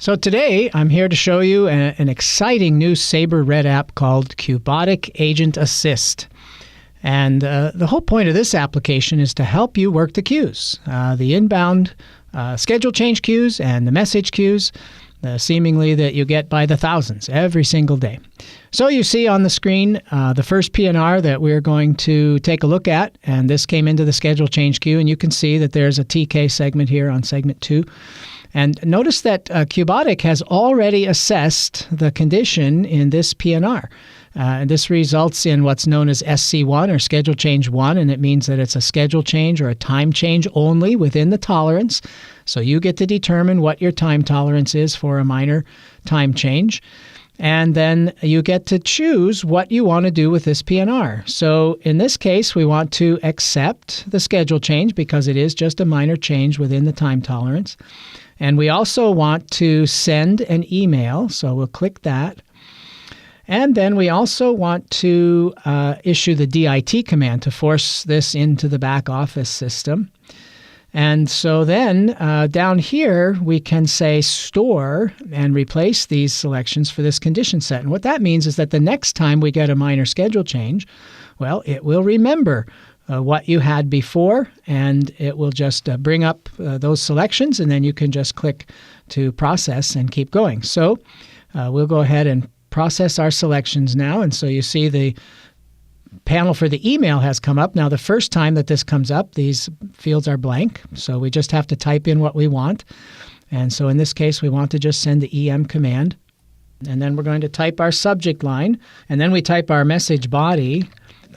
So today I'm here to show you an exciting new Sabre Red app called QBotic Agent Assist. And the whole point of this application is to help you work the queues, the inbound schedule change queues and the message queues, seemingly that you get by the thousands every single day. So you see on the screen the first PNR that we're going to take a look at, and this came into the schedule change queue, and you can see that there's a TK segment here on segment 2. And notice that QBotic has already assessed the condition in this PNR. And this results in what's known as SC1 or schedule change 1, and it means that it's a schedule change or a time change only within the tolerance. So you get to determine what your time tolerance is for a minor time change. And then you get to choose what you want to do with this PNR. So in this case, we want to accept the schedule change because it is just a minor change within the time tolerance. And we also want to send an email, so we'll click that. And then we also want to issue the DIT command to force this into the back office system. And so then down here, we can say store and replace these selections for this condition set. And what that means is that the next time we get a minor schedule change, well, it will remember what you had before, and it will just bring up those selections, and then you can just click to process and keep going. So we'll go ahead and process our selections now. And so you see the panel for the email has come up. Now, the first time that this comes up, these fields are blank, so we just have to type in what we want. And so in this case, we want to just send the EM command. And then we're going to type our subject line, and then we type our message body.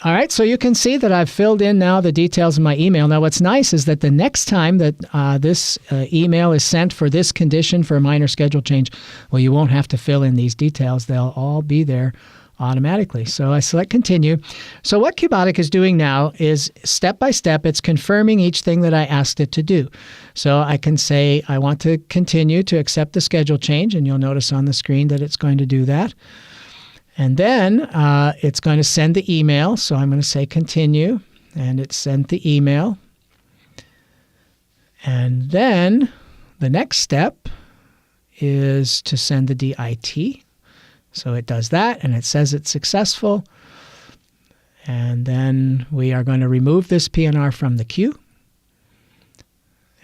All right, so you can see that I've filled in now the details of my email. Now, what's nice is that the next time that this email is sent for this condition for a minor schedule change, well, you won't have to fill in these details. They'll all be there automatically. So I select continue. So what QBotic is doing now is step by step, it's confirming each thing that I asked it to do. So I can say I want to continue to accept the schedule change, and you'll notice on the screen that it's going to do that. And then it's going to send the email. So I'm going to say continue, and it sent the email. And then the next step is to send the DIT. So it does that, and it says it's successful. And then we are going to remove this PNR from the queue.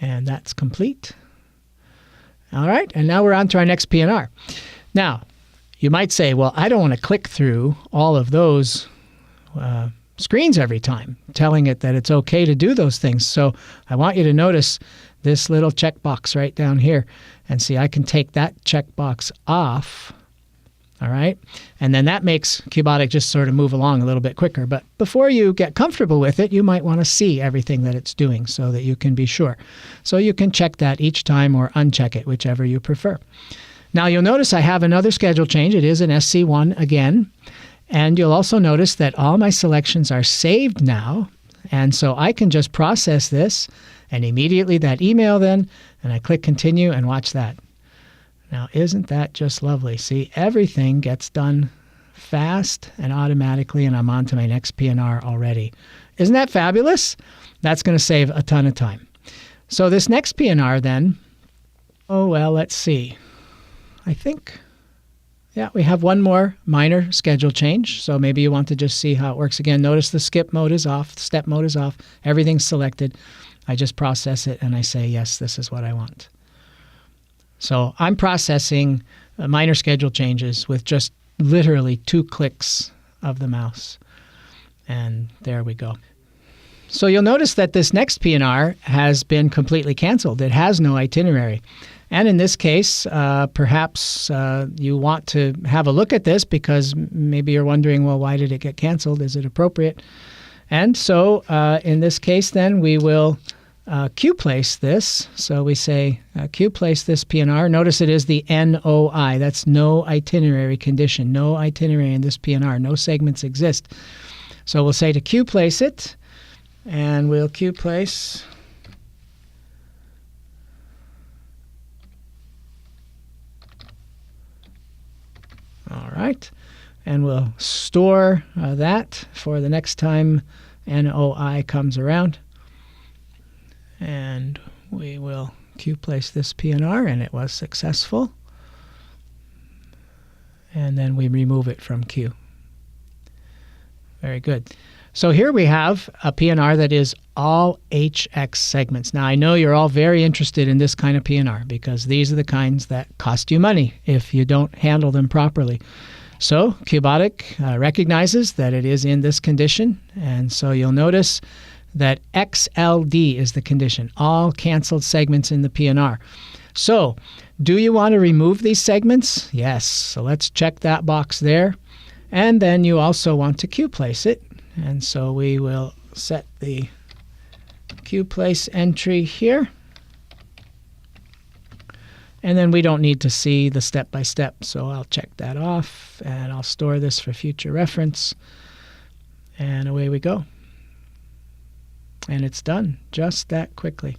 And that's complete. All right, and now we're on to our next PNR. Now, you might say, well, I don't want to click through all of those screens every time, telling it that it's okay to do those things. So I want you to notice this little checkbox right down here. And see, I can take that checkbox off. All right. And then that makes QBotic just sort of move along a little bit quicker. But before you get comfortable with it, you might want to see everything that it's doing so that you can be sure. So you can check that each time or uncheck it, whichever you prefer. Now, you'll notice I have another schedule change. It is an SC1 again. And you'll also notice that all my selections are saved now. And so I can just process this, and immediately that email then, and I click continue and watch that. Now, isn't that just lovely? See, everything gets done fast and automatically, and I'm on to my next PNR already. Isn't that fabulous? That's going to save a ton of time. So this next PNR then, oh, well, let's see. I think, yeah, we have one more minor schedule change. So maybe you want to just see how it works again. Notice the skip mode is off, the step mode is off, everything's selected. I just process it and I say, yes, this is what I want. So I'm processing minor schedule changes with just literally 2 clicks of the mouse. And there we go. So you'll notice that this next PNR has been completely canceled. It has no itinerary. And in this case, perhaps you want to have a look at this because maybe you're wondering, well, why did it get canceled? Is it appropriate? And so in this case, then we will queue place this. So we say queue place this PNR. Notice it is the NOI. That's no itinerary condition. No itinerary in this PNR. No segments exist. So we'll say to queue place it, and we'll queue place. All right, and we'll store that for the next time NOI comes around. And we will queue place this PNR, and it was successful. and then we remove it from Q. Very good. So here we have a PNR that is all HX segments. Now, I know you're all very interested in this kind of PNR because these are the kinds that cost you money if you don't handle them properly. So QBotic recognizes that it is in this condition, and so you'll notice that XLD is the condition, all canceled segments in the PNR. So do you want to remove these segments? Yes. So let's check that box there. And then you also want to QPlace it. And so we will set the QPlace entry here. And then we don't need to see the step-by-step, so I'll check that off, and I'll store this for future reference. And away we go. And it's done just that quickly.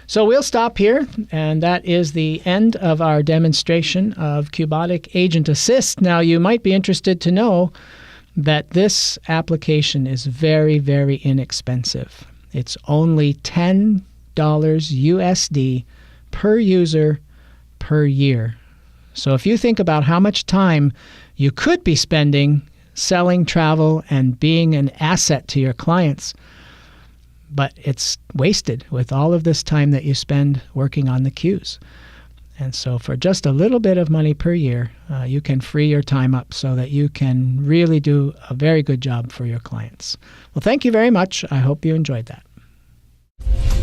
So we'll stop here, and that is the end of our demonstration of QBotic Agent Assist. Now, you might be interested to know that this application is very, very inexpensive. It's only $10 USD per user per year. So if you think about how much time you could be spending selling travel and being an asset to your clients, but it's wasted with all of this time that you spend working on the queues. And so for just a little bit of money per year, you can free your time up so that you can really do a very good job for your clients. Well, thank you very much. I hope you enjoyed that.